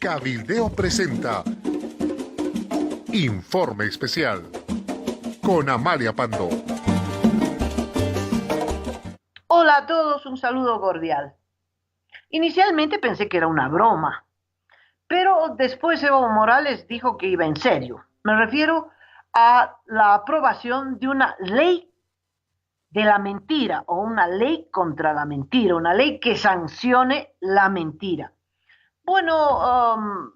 Cabildeo presenta Informe Especial con Amalia Pando. Hola a todos, un saludo cordial. Inicialmente pensé que era una broma, pero después Evo Morales dijo que iba en serio. Me refiero a la aprobación de una ley de la mentira o una ley contra la mentira, una ley que sancione la mentira. Bueno,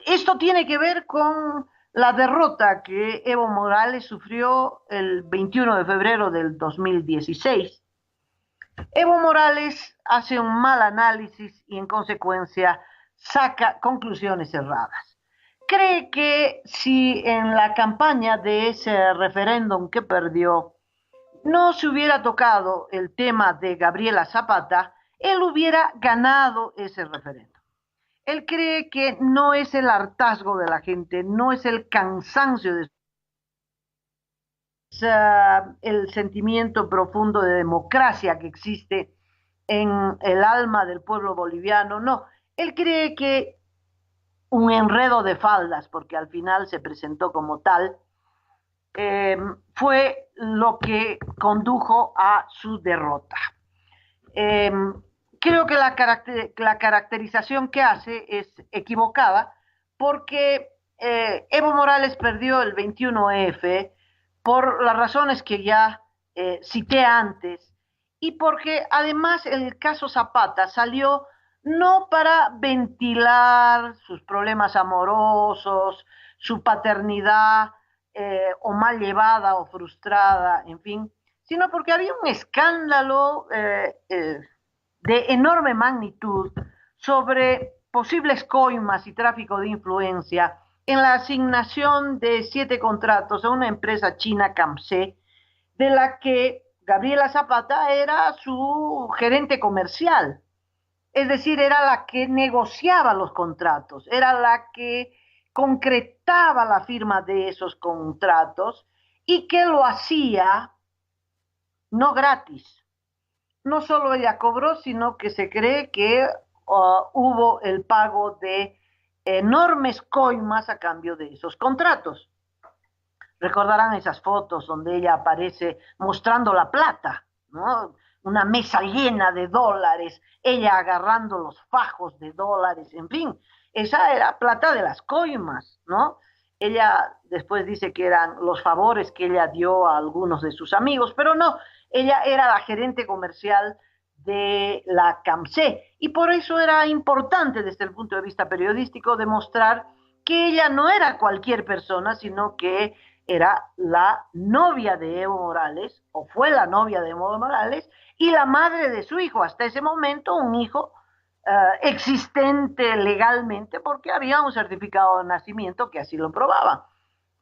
esto tiene que ver con la derrota que Evo Morales sufrió el 21 de febrero del 2016. Evo Morales hace un mal análisis y en consecuencia saca conclusiones erradas. Cree que si en la campaña de ese referéndum que perdió no se hubiera tocado el tema de Gabriela Zapata, él hubiera ganado ese referéndum. Él cree que no es el hartazgo de la gente, no es el cansancio de el sentimiento profundo de democracia que existe en el alma del pueblo boliviano, no. Él cree que un enredo de faldas, porque al final se presentó como tal, fue lo que condujo a su derrota. Eh, Creo que la caracterización que hace es equivocada porque Evo Morales perdió el 21F por las razones que ya cité antes y porque además el caso Zapata salió no para ventilar sus problemas amorosos, su paternidad o mal llevada o frustrada, en fin, sino porque había un escándalo de enorme magnitud sobre posibles coimas y tráfico de influencia en la asignación de 7 contratos a una empresa china CAMSE, de la que Gabriela Zapata era su gerente comercial. Es decir, era la que negociaba los contratos, era la que concretaba la firma de esos contratos y que lo hacía no gratis. No solo ella cobró, sino que se cree que hubo el pago de enormes coimas a cambio de esos contratos. Recordarán esas fotos donde ella aparece mostrando la plata, ¿no? Una mesa llena de dólares, ella agarrando los fajos de dólares, en fin, esa era plata de las coimas, ¿no? Ella después dice que eran los favores que ella dio a algunos de sus amigos, pero no, ella era la gerente comercial de la CAMSE y por eso era importante desde el punto de vista periodístico demostrar que ella no era cualquier persona, sino que era la novia de Evo Morales, o fue la novia de Evo Morales, y la madre de su hijo, hasta ese momento un hijo existente legalmente, porque había un certificado de nacimiento que así lo probaba.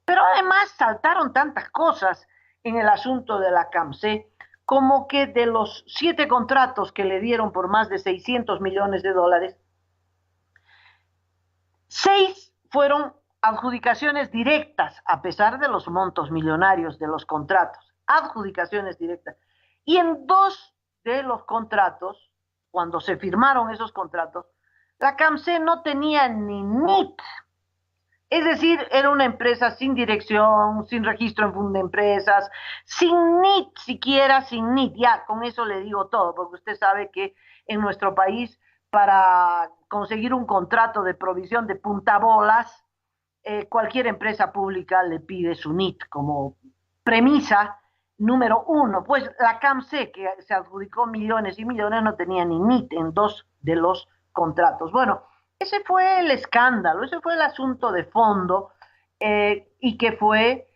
Pero además saltaron tantas cosas en el asunto de la CAMSE, como que de los 7 contratos que le dieron por más de 600 millones de dólares, 6 fueron adjudicaciones directas, a pesar de los montos millonarios de los contratos, adjudicaciones directas. Y en 2 de los contratos, cuando se firmaron esos contratos, la CAMSE no tenía ni NIT. Es decir, era una empresa sin dirección, sin registro en Fundempresas, sin NIT siquiera, sin NIT. Ya, con eso le digo todo, porque usted sabe que en nuestro país, para conseguir un contrato de provisión de puntabolas, cualquier empresa pública le pide su NIT como premisa número 1. Pues la CAMSE, que se adjudicó millones y millones, no tenía ni NIT en 2 de los contratos. Bueno, ese fue el escándalo, ese fue el asunto de fondo y que fue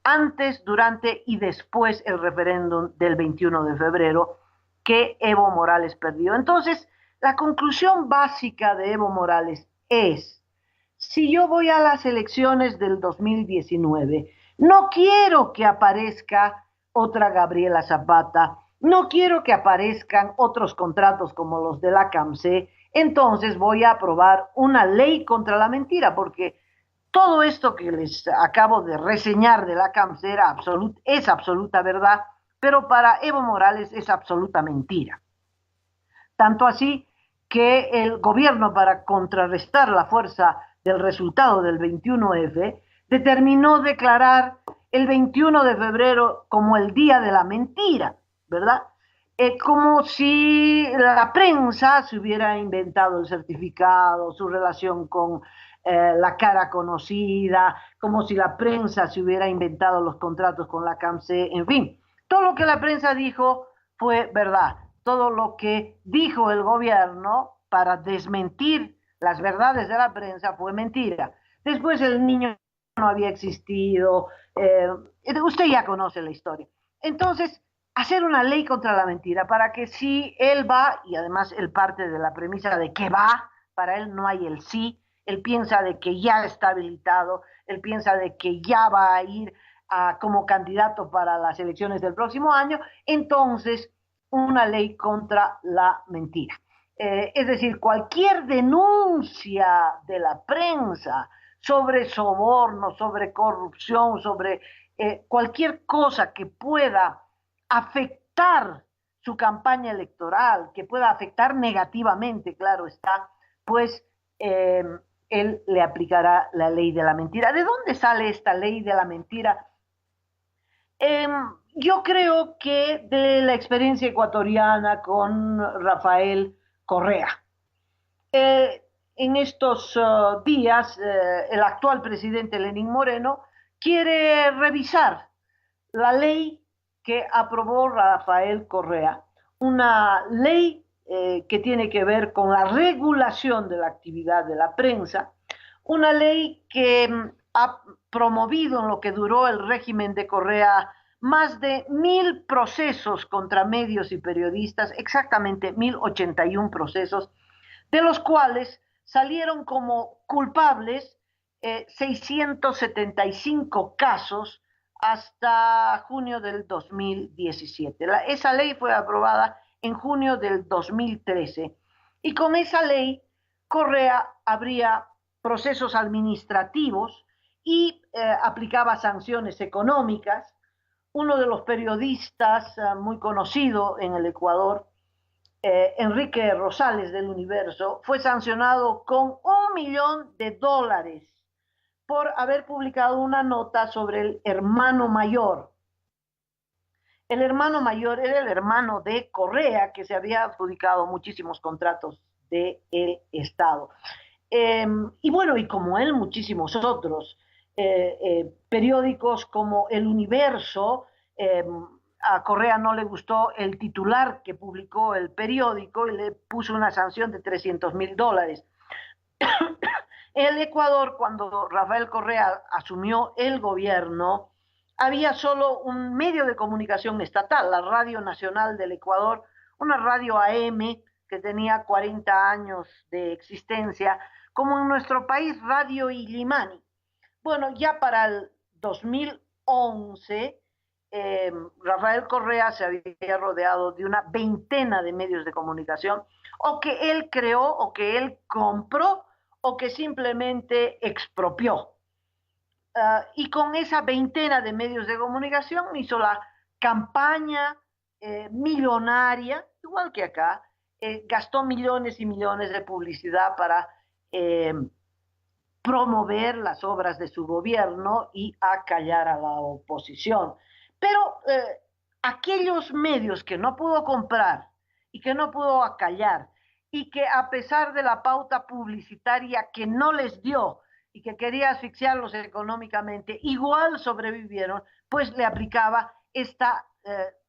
antes, durante y después el referéndum del 21 de febrero que Evo Morales perdió. Entonces, la conclusión básica de Evo Morales es: si yo voy a las elecciones del 2019, no quiero que aparezca otra Gabriela Zapata, no quiero que aparezcan otros contratos como los de la CAMSE, entonces voy a aprobar una ley contra la mentira, porque todo esto que les acabo de reseñar de la CAMSE es absoluta verdad, pero para Evo Morales es absoluta mentira. Tanto así que el gobierno, para contrarrestar la fuerza del resultado del 21F, determinó declarar el 21 de febrero como el Día de la Mentira, ¿verdad? Como si la prensa se hubiera inventado el certificado, su relación con la cara conocida, como si la prensa se hubiera inventado los contratos con la CAMSE, en fin, todo lo que la prensa dijo fue verdad, todo lo que dijo el gobierno para desmentir las verdades de la prensa fue mentira. Después el niño no había existido, usted ya conoce la historia. Entonces, hacer una ley contra la mentira para que si él va, y además él parte de la premisa de que va, para él no hay el sí, él piensa de que ya está habilitado, él piensa de que ya va a ir como candidato para las elecciones del próximo año, entonces una ley contra la mentira. Es decir, cualquier denuncia de la prensa sobre soborno, sobre corrupción, sobre cualquier cosa que pueda afectar su campaña electoral, que pueda afectar negativamente, claro está, pues él le aplicará la ley de la mentira. ¿De dónde sale esta ley de la mentira? Eh, yo creo que de la experiencia ecuatoriana con Rafael Correa. En estos días, el actual presidente Lenín Moreno quiere revisar la ley que aprobó Rafael Correa, una ley que tiene que ver con la regulación de la actividad de la prensa, una ley que ha promovido en lo que duró el régimen de Correa más de 1.000 procesos contra medios y periodistas, exactamente 1.081 procesos, de los cuales salieron como culpables 675 casos hasta junio del 2017. Esa ley fue aprobada en junio del 2013 y con esa ley Correa habría procesos administrativos y aplicaba sanciones económicas. Uno de los periodistas muy conocido en el Ecuador, Enrique Rosales del Universo, fue sancionado con $1 millón por haber publicado una nota sobre el hermano mayor. El hermano mayor era el hermano de Correa, que se había adjudicado muchísimos contratos del Estado. Y bueno, y como él, muchísimos otros periódicos como El Universo, a Correa no le gustó el titular que publicó el periódico y le puso una sanción de $300.000. En el Ecuador, cuando Rafael Correa asumió el gobierno, había solo un medio de comunicación estatal, la Radio Nacional del Ecuador, una radio AM que tenía 40 años de existencia, como en nuestro país Radio Illimani. Bueno, ya para el 2011, Rafael Correa se había rodeado de una veintena de medios de comunicación, o que él creó, o que él compró, o que simplemente expropió. Y con esa veintena de medios de comunicación hizo la campaña millonaria, igual que acá, gastó millones y millones de publicidad para promover las obras de su gobierno y acallar a la oposición. Pero aquellos medios que no pudo comprar y que no pudo acallar y que a pesar de la pauta publicitaria que no les dio y que quería asfixiarlos económicamente, igual sobrevivieron, pues le aplicaba esta,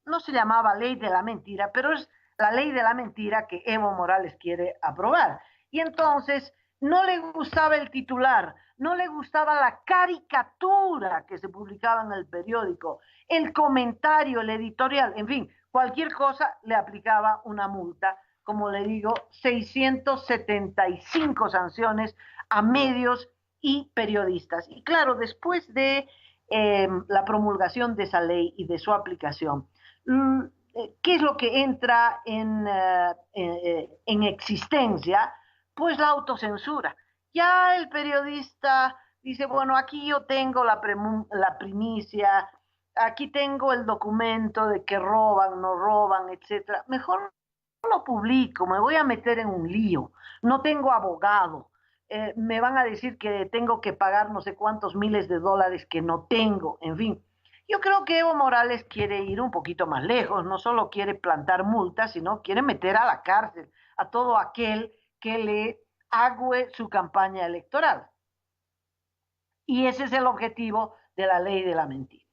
no se llamaba ley de la mentira, pero es la ley de la mentira que Evo Morales quiere aprobar. Y entonces no le gustaba el titular, no le gustaba la caricatura que se publicaba en el periódico, el comentario, el editorial, en fin, cualquier cosa le aplicaba una multa, como le digo, 675 sanciones a medios y periodistas. Y claro, después de la promulgación de esa ley y de su aplicación, ¿qué es lo que entra en existencia? Pues la autocensura. Ya el periodista dice, bueno, aquí yo tengo la primicia, aquí tengo el documento de que roban, no roban, etcétera. Mejor lo publico, me voy a meter en un lío, no tengo abogado, me van a decir que tengo que pagar no sé cuántos miles de dólares que no tengo, en fin. Yo creo que Evo Morales quiere ir un poquito más lejos, no solo quiere plantar multas, sino quiere meter a la cárcel a todo aquel que le agüe su campaña electoral. Y ese es el objetivo de la ley de la mentira.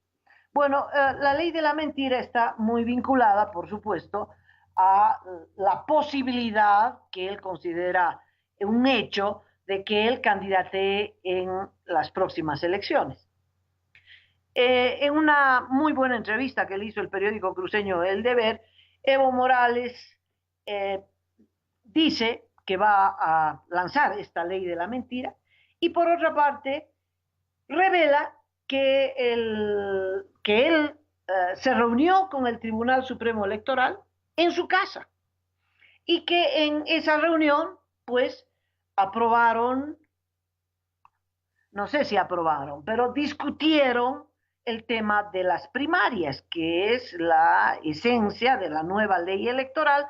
Bueno, la ley de la mentira está muy vinculada, por supuesto, a la posibilidad que él considera un hecho de que él candidatee en las próximas elecciones. En una muy buena entrevista que le hizo el periódico cruceño El Deber, Evo Morales eh, dice que va a lanzar esta ley de la mentira y por otra parte revela que él se reunió con el Tribunal Supremo Electoral en su casa y que en esa reunión pues aprobaron, no sé si aprobaron, pero discutieron el tema de las primarias, que es la esencia de la nueva ley electoral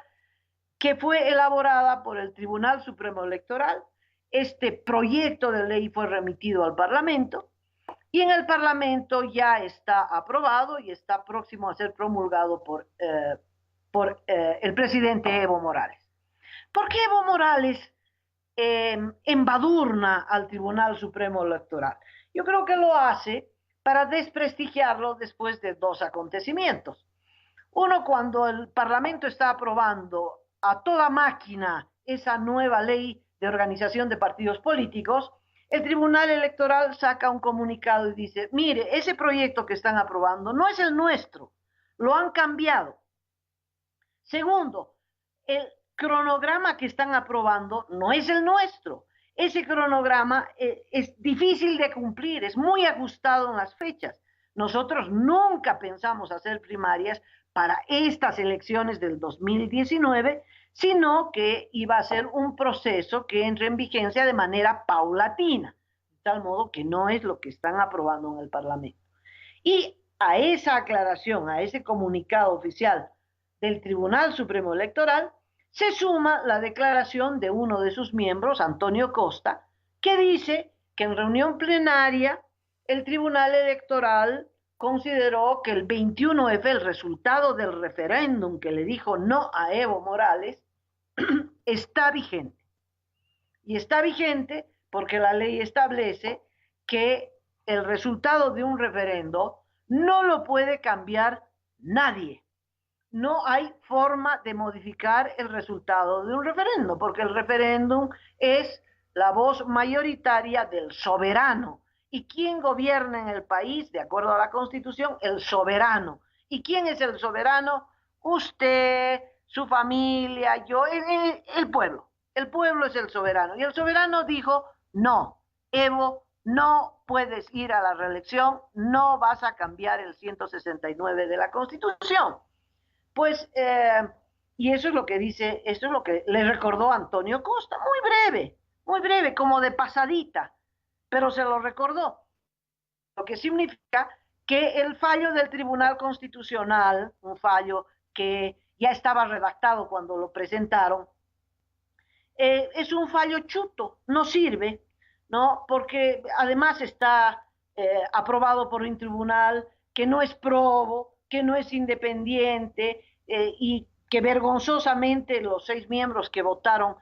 que fue elaborada por el Tribunal Supremo Electoral. Este proyecto de ley fue remitido al Parlamento y en el Parlamento ya está aprobado y está próximo a ser promulgado por el presidente Evo Morales. ¿Por qué Evo Morales embadurna al Tribunal Supremo Electoral? Yo creo que lo hace para desprestigiarlo después de dos acontecimientos. Uno, cuando el Parlamento está aprobando a toda máquina esa nueva ley de organización de partidos políticos, el Tribunal Electoral saca un comunicado y dice, mire, ese proyecto que están aprobando no es el nuestro, lo han cambiado. Segundo, el cronograma que están aprobando no es el nuestro. Ese cronograma es difícil de cumplir, es muy ajustado en las fechas. Nosotros nunca pensamos hacer primarias para estas elecciones del 2019, sino que iba a ser un proceso que entre en vigencia de manera paulatina, de tal modo que no es lo que están aprobando en el Parlamento. Y a esa aclaración, a ese comunicado oficial del Tribunal Supremo Electoral, se suma la declaración de uno de sus miembros, Antonio Costa, que dice que en reunión plenaria el Tribunal Electoral consideró que el 21F, el resultado del referéndum que le dijo no a Evo Morales, está vigente. Y está vigente porque la ley establece que el resultado de un referendo no lo puede cambiar nadie. No hay forma de modificar el resultado de un referendo, porque el referéndum es la voz mayoritaria del soberano. ¿Y quién gobierna en el país? De acuerdo a la Constitución, el soberano. ¿Y quién es el soberano? Usted, su familia, yo, el pueblo. El pueblo es el soberano. Y el soberano dijo, no, Evo, no puedes ir a la reelección, no vas a cambiar el 169 de la Constitución. Pues, y eso es lo que dice, esto es lo que le recordó Antonio Costa, muy breve, como de pasadita, pero se lo recordó. Lo que significa que el fallo del Tribunal Constitucional, un fallo que ya estaba redactado cuando lo presentaron, es un fallo chuto, no sirve, ¿no? Porque además está aprobado por un tribunal que no es probo, que no es independiente y que vergonzosamente los 6 miembros que votaron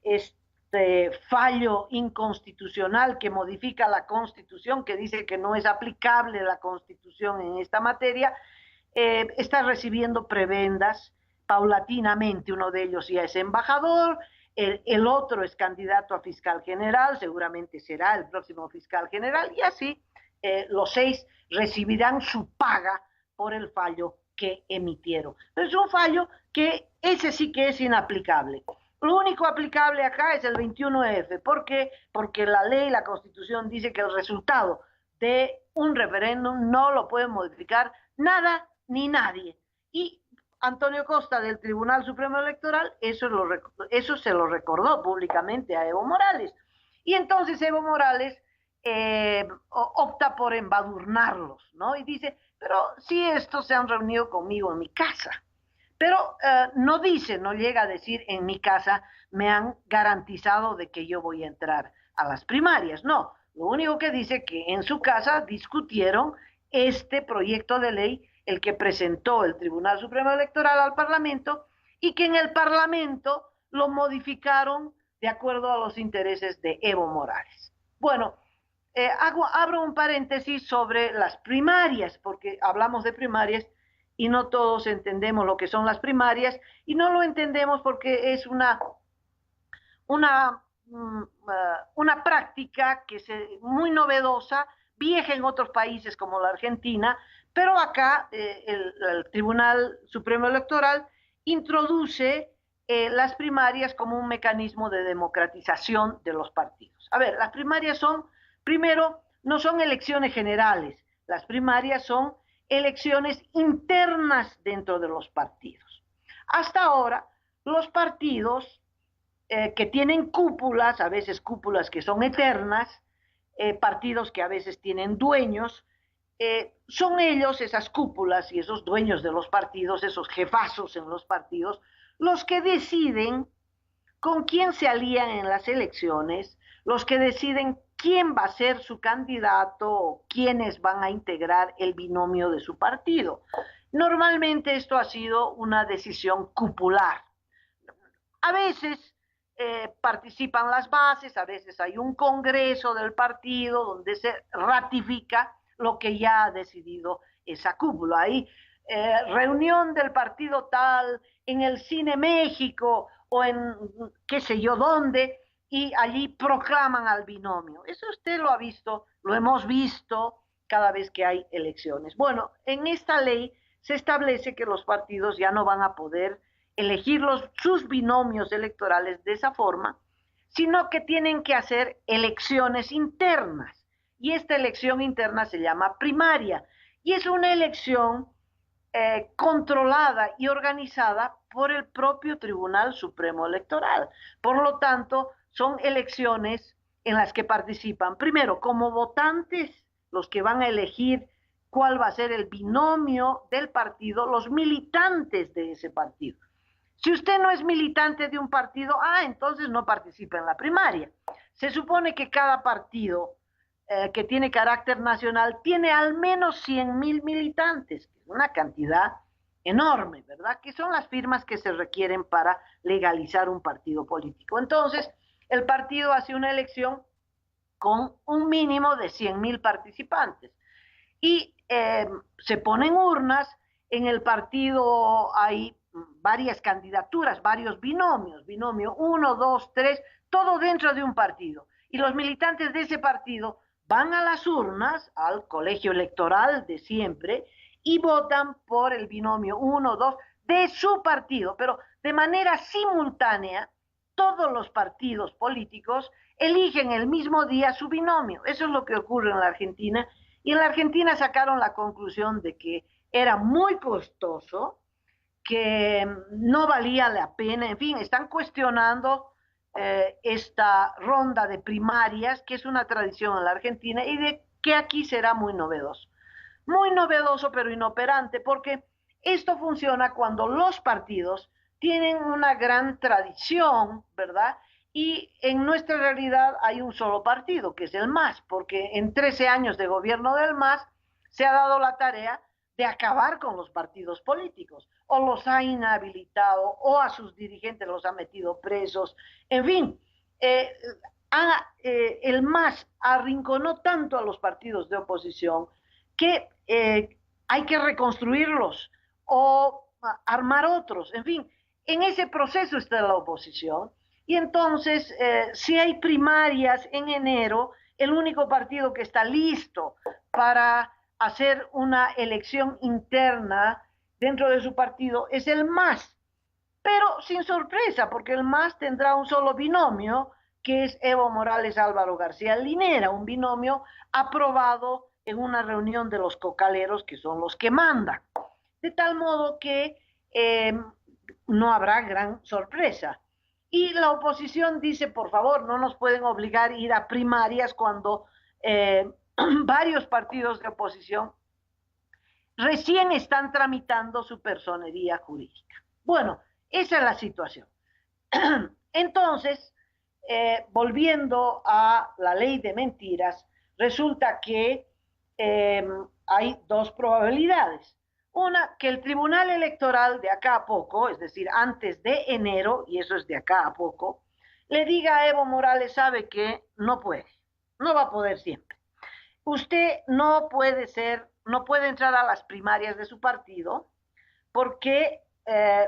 este fallo inconstitucional que modifica la Constitución, que dice que no es aplicable la Constitución en esta materia, está recibiendo prebendas paulatinamente. Uno de ellos ya es embajador, el otro es candidato a fiscal general, seguramente será el próximo fiscal general, y así los 6 recibirán su paga por el fallo que emitieron. Pero es un fallo que ese sí que es inaplicable. Lo único aplicable acá es el 21F. ¿Por qué? Porque la ley, la Constitución dice que el resultado de un referéndum no lo puede modificar nada ni nadie. Y Antonio Costa del Tribunal Supremo Electoral eso se lo recordó públicamente a Evo Morales. Y entonces Evo Morales opta por embadurnarlos, ¿no? Y dice, pero si estos se han reunido conmigo en mi casa, pero no dice, no llega a decir en mi casa me han garantizado de que yo voy a entrar a las primarias. No, lo único que dice que en su casa discutieron este proyecto de ley, el que presentó el Tribunal Supremo Electoral al Parlamento, y que en el Parlamento lo modificaron de acuerdo a los intereses de Evo Morales. Bueno, abro un paréntesis sobre las primarias, porque hablamos de primarias y no todos entendemos lo que son las primarias, y no lo entendemos porque es una, una práctica que muy novedosa, vieja en otros países como la Argentina, pero acá el Tribunal Supremo Electoral introduce las primarias como un mecanismo de democratización de los partidos. A ver, las primarias son, primero, no son elecciones generales, las primarias son elecciones internas dentro de los partidos. Hasta ahora, los partidos que tienen cúpulas, a veces cúpulas que son eternas, partidos que a veces tienen dueños, son ellos, esas cúpulas y esos dueños de los partidos, esos jefazos en los partidos, los que deciden con quién se alían en las elecciones, los que deciden quién va a ser su candidato o quiénes van a integrar el binomio de su partido. Normalmente esto ha sido una decisión cupular. A veces participan las bases, a veces hay un congreso del partido donde se ratifica lo que ya ha decidido esa cúpula. Hay reunión del partido tal en el Cine México o en qué sé yo dónde, y allí proclaman al binomio. Eso usted lo ha visto, lo hemos visto cada vez que hay elecciones. Bueno, en esta ley se establece que los partidos ya no van a poder elegir sus binomios electorales de esa forma, sino que tienen que hacer elecciones internas. Y esta elección interna se llama primaria. Y es una elección controlada y organizada por el propio Tribunal Supremo Electoral. Por lo tanto, son elecciones en las que participan, primero, como votantes, los que van a elegir cuál va a ser el binomio del partido, los militantes de ese partido. Si usted no es militante de un partido, entonces no participa en la primaria. Se supone que cada partido que tiene carácter nacional tiene al menos 100,000 militantes, que es una cantidad enorme, ¿verdad? Que son las firmas que se requieren para legalizar un partido político. Entonces, el partido hace una elección con un mínimo de 100,000 participantes y se ponen urnas. En el partido hay varias candidaturas, varios binomios, binomio 1, 2, 3, todo dentro de un partido. Y los militantes de ese partido van a las urnas, al colegio electoral de siempre, y votan por el binomio 1, 2 de su partido, pero de manera simultánea, todos los partidos políticos eligen el mismo día su binomio. Eso es lo que ocurre en la Argentina, y en la Argentina sacaron la conclusión de que era muy costoso, que no valía la pena, en fin, están cuestionando esta ronda de primarias, que es una tradición en la Argentina, y de que aquí será muy novedoso pero inoperante, porque esto funciona cuando los partidos tienen una gran tradición, ¿verdad? Y en nuestra realidad hay un solo partido, que es el MAS, porque en 13 años de gobierno del MAS se ha dado la tarea de acabar con los partidos políticos, o los ha inhabilitado, o a sus dirigentes los ha metido presos, en fin, el MAS arrinconó tanto a los partidos de oposición que hay que reconstruirlos o armar otros, en fin, en ese proceso está la oposición. Y entonces, si hay primarias en enero, el único partido que está listo para hacer una elección interna dentro de su partido es el MAS, pero sin sorpresa, porque el MAS tendrá un solo binomio, que es Evo Morales Álvaro García Linera, un binomio aprobado en una reunión de los cocaleros, que son los que mandan, de tal modo que no habrá gran sorpresa. Y la oposición dice, por favor, no nos pueden obligar a ir a primarias cuando varios partidos de oposición recién están tramitando su personería jurídica. Bueno, esa es la situación. Entonces, volviendo a la ley de mentiras, resulta que eh, hay dos probabilidades. Una, que el Tribunal Electoral de acá a poco, es decir, antes de enero, y eso es de acá a poco, le diga a Evo Morales, sabe que no puede, no va a poder siempre. Usted no puede ser, no puede entrar a las primarias de su partido porque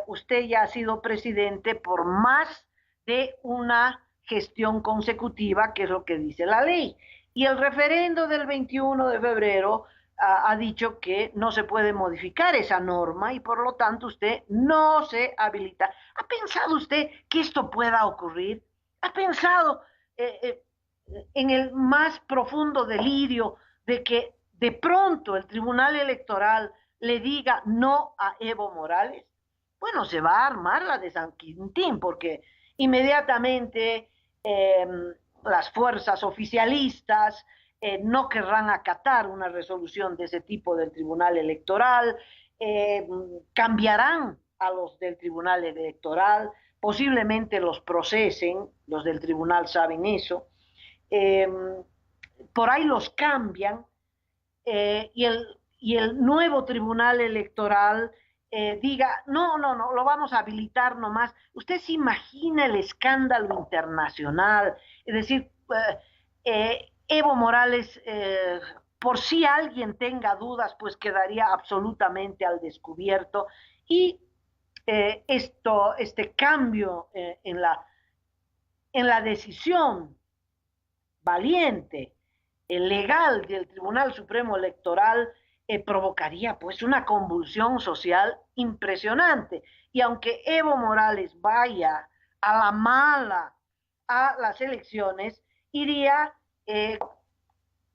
usted ya ha sido presidente por más de una gestión consecutiva, que es lo que dice la ley. Y el referendo del 21 de febrero ha dicho que no se puede modificar esa norma y por lo tanto usted no se habilita. ¿Ha pensado usted que esto pueda ocurrir? ¿Ha pensado eh, eh, en el más profundo delirio de que de pronto el Tribunal Electoral le diga no a Evo Morales? Bueno, se va a armar la de San Quintín, porque inmediatamente eh, las fuerzas oficialistas no querrán acatar una resolución de ese tipo del Tribunal Electoral, eh, cambiarán a los del Tribunal Electoral, posiblemente los procesen, los del Tribunal saben eso, eh, por ahí los cambian y el nuevo Tribunal Electoral diga, no, no, no, lo vamos a habilitar nomás. Usted se imagina el escándalo internacional, es decir, Evo Morales, por si alguien tenga dudas, pues quedaría absolutamente al descubierto y este cambio en la decisión valiente, legal del Tribunal Supremo Electoral provocaría pues una convulsión social impresionante. Y aunque Evo Morales vaya a la mala a las elecciones, iría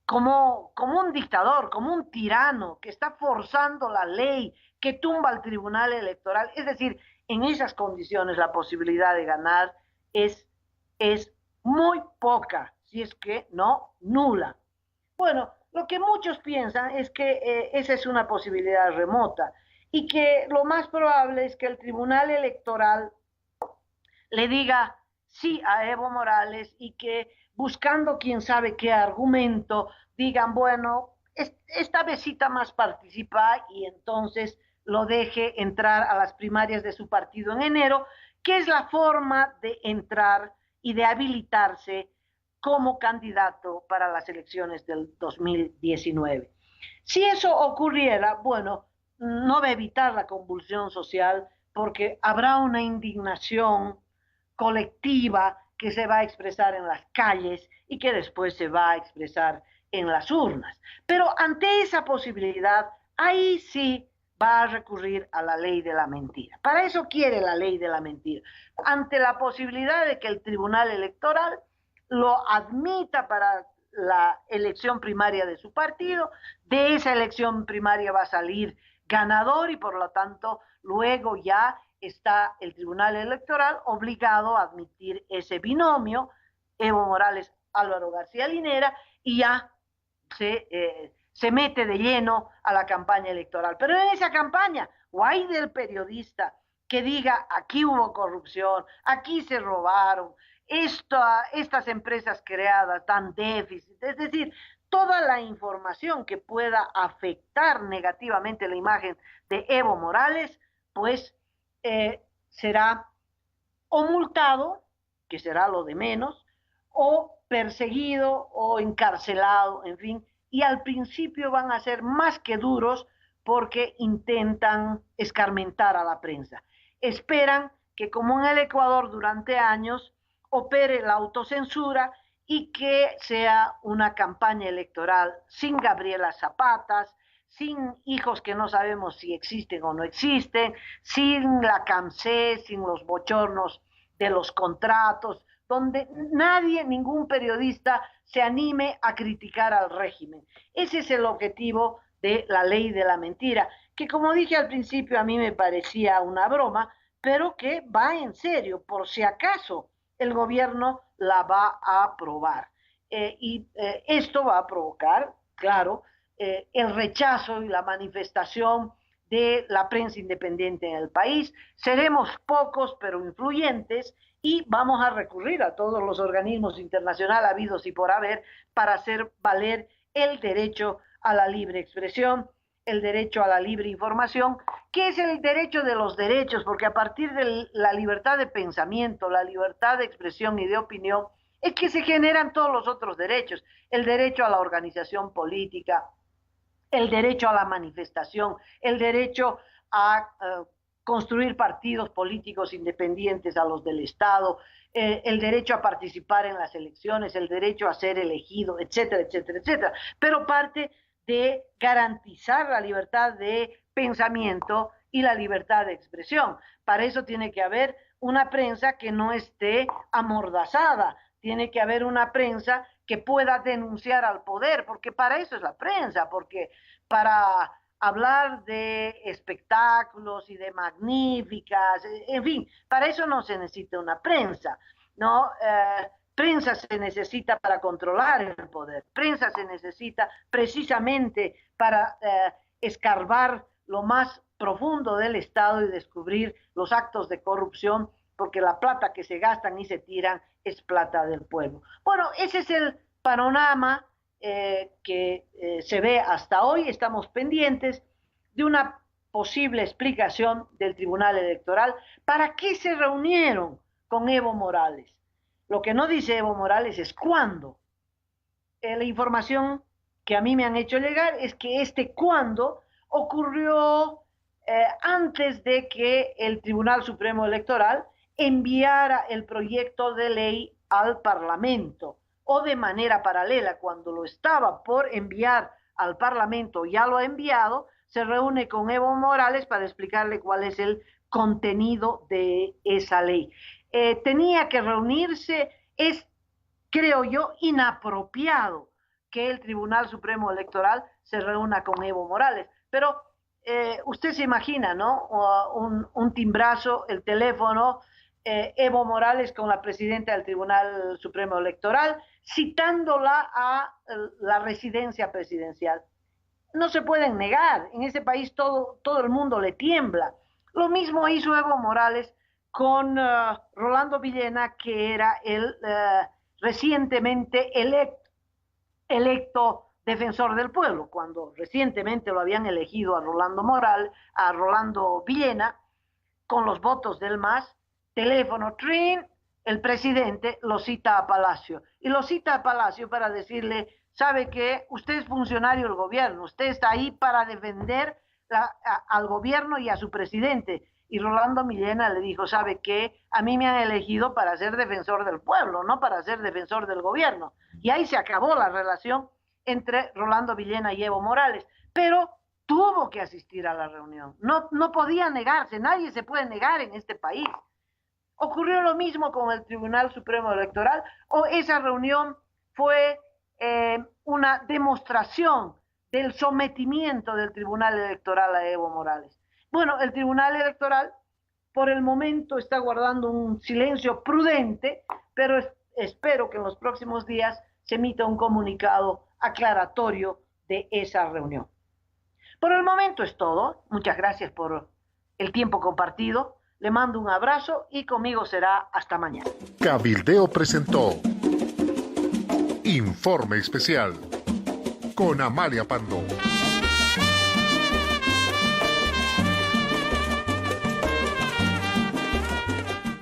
como un dictador, como un tirano que está forzando la ley, que tumba al Tribunal Electoral. Es decir, en esas condiciones la posibilidad de ganar es, es muy poca, si es que no nula. Bueno, lo que muchos piensan es que esa es una posibilidad remota y que lo más probable es que el Tribunal Electoral le diga sí a Evo Morales y que buscando quién sabe qué argumento digan, bueno, esta besita más participa y entonces lo deje entrar a las primarias de su partido en enero, que es la forma de entrar y de habilitarse como candidato para las elecciones del 2019. Si eso ocurriera, bueno, no va a evitar la convulsión social porque habrá una indignación colectiva que se va a expresar en las calles y que después se va a expresar en las urnas. Pero ante esa posibilidad, ahí sí va a recurrir a la ley de la mentira. Para eso quiere la ley de la mentira. Ante la posibilidad de que el Tribunal Electoral lo admita para la elección primaria de su partido, de esa elección primaria va a salir ganador y por lo tanto luego ya está el Tribunal Electoral obligado a admitir ese binomio, Evo Morales, Álvaro García Linera, y ya se mete de lleno a la campaña electoral. Pero en esa campaña, o hay del periodista que diga, aquí hubo corrupción, aquí se robaron, estas empresas creadas dan déficit, es decir, toda la información que pueda afectar negativamente la imagen de Evo Morales, pues será o multado, que será lo de menos, o perseguido o encarcelado, en fin, y al principio van a ser más que duros porque intentan escarmentar a la prensa. Esperan que como en el Ecuador durante años opere la autocensura y que sea una campaña electoral sin Gabriela Zapatas, sin hijos que no sabemos si existen o no existen, sin la CAMSE, sin los bochornos de los contratos, donde nadie, ningún periodista se anime a criticar al régimen. Ese es el objetivo de la ley de la mentira, que como dije al principio a mí me parecía una broma, pero que va en serio, por si acaso el gobierno la va a aprobar. Esto va a provocar, claro, el rechazo y la manifestación de la prensa independiente en el país. Seremos pocos pero influyentes y vamos a recurrir a todos los organismos internacionales habidos y por haber para hacer valer el derecho a la libre expresión, el derecho a la libre información, que es el derecho de los derechos, porque a partir de la libertad de pensamiento, la libertad de expresión y de opinión, es que se generan todos los otros derechos, el derecho a la organización política, el derecho a la manifestación, el derecho a construir partidos políticos independientes a los del Estado, el derecho a participar en las elecciones, el derecho a ser elegido, etcétera, etcétera, etcétera. Pero parte de garantizar la libertad de pensamiento y la libertad de expresión. Para eso tiene que haber una prensa que no esté amordazada, tiene que haber una prensa que pueda denunciar al poder, porque para eso es la prensa, porque para hablar de espectáculos y de magníficas, en fin, para eso no se necesita una prensa, ¿no? Prensa se necesita para controlar el poder, prensa se necesita precisamente para escarbar lo más profundo del Estado y descubrir los actos de corrupción, porque la plata que se gastan y se tiran es plata del pueblo. Bueno, ese es el panorama que se ve hasta hoy. Estamos pendientes de una posible explicación del Tribunal Electoral. ¿Para qué se reunieron con Evo Morales? Lo que no dice Evo Morales es cuándo. La información que a mí me han hecho llegar es que cuándo ocurrió antes de que el Tribunal Supremo Electoral enviara el proyecto de ley al Parlamento, o de manera paralela, cuando lo estaba por enviar al Parlamento, ya lo ha enviado, se reúne con Evo Morales para explicarle cuál es el contenido de esa ley. Tenía que reunirse, es, creo yo, inapropiado que el Tribunal Supremo Electoral se reúna con Evo Morales, pero usted se imagina, ¿no? Un timbrazo, el teléfono, Evo Morales con la presidenta del Tribunal Supremo Electoral, citándola a la residencia presidencial. No se pueden negar, en ese país todo el mundo le tiembla. Lo mismo hizo Evo Morales con Rolando Villena, que era el recientemente electo defensor del pueblo, cuando recientemente lo habían elegido a Rolando Villena, con los votos del MAS. Teléfono, trin, el presidente lo cita a Palacio. Y lo cita a Palacio para decirle, ¿sabe qué? Usted es funcionario del gobierno, usted está ahí para defender al gobierno y a su presidente. Y Rolando Villena le dijo, ¿sabe qué? A mí me han elegido para ser defensor del pueblo, no para ser defensor del gobierno. Y ahí se acabó la relación entre Rolando Villena y Evo Morales. Pero tuvo que asistir a la reunión. No podía negarse, nadie se puede negar en este país. ¿Ocurrió lo mismo con el Tribunal Supremo Electoral o esa reunión fue una demostración del sometimiento del Tribunal Electoral a Evo Morales? Bueno, el Tribunal Electoral por el momento está guardando un silencio prudente, pero espero que en los próximos días se emita un comunicado aclaratorio de esa reunión. Por el momento es todo. Muchas gracias por el tiempo compartido. Le mando un abrazo y conmigo será hasta mañana. Cabildeo presentó Informe Especial con Amalia Pando.